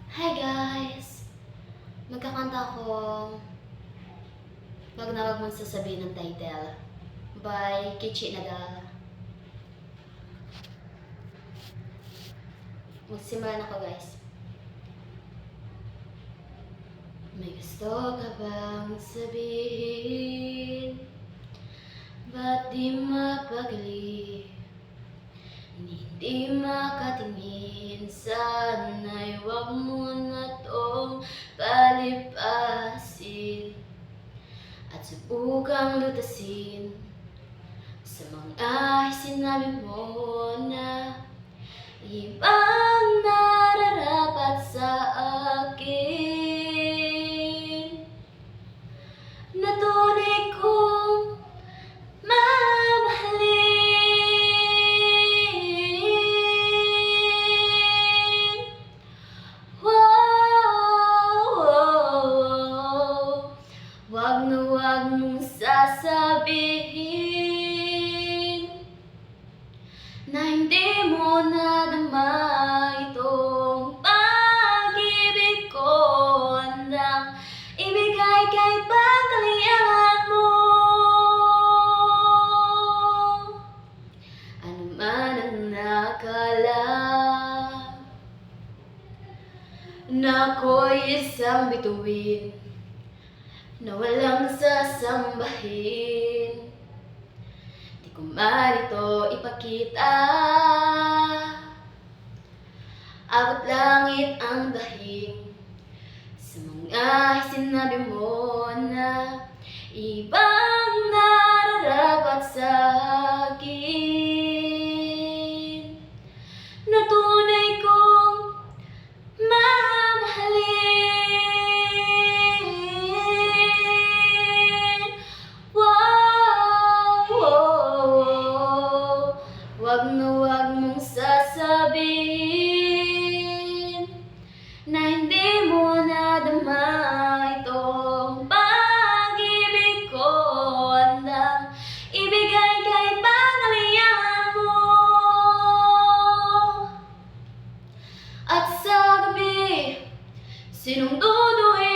Hi guys! Magkakanta akong Wag na Wag Mong Sasabihin ng title by Kichi Nagal. Magsimula na ako guys. May gusto ka bang sabihin? Ba't di mapagli? Hindi makatingin, sana'y wag mo na tong palipasin at subukang lutasin sa mga sinabi mo na ibang nararapat sa akin, na tunay kong mamahalin. Wag na wag mong sasabihin na hindi mo nadama itong pag-ibig ko, handang ibigay kahit pangkalian mo. Ano man ang nakala na ako'y isang bituin na walang sasambahin, di ko man ito ipakita. Abot langit ang dahing sa mga sinabi mo na ibang nararapat sa akin, na tunay kong mamahalin. Wag na wag mong sasabihin na hindi mo nadama itong pag-ibig ko, handang ibigay kahit pangalian mo. At sa gabi, sinong duduhin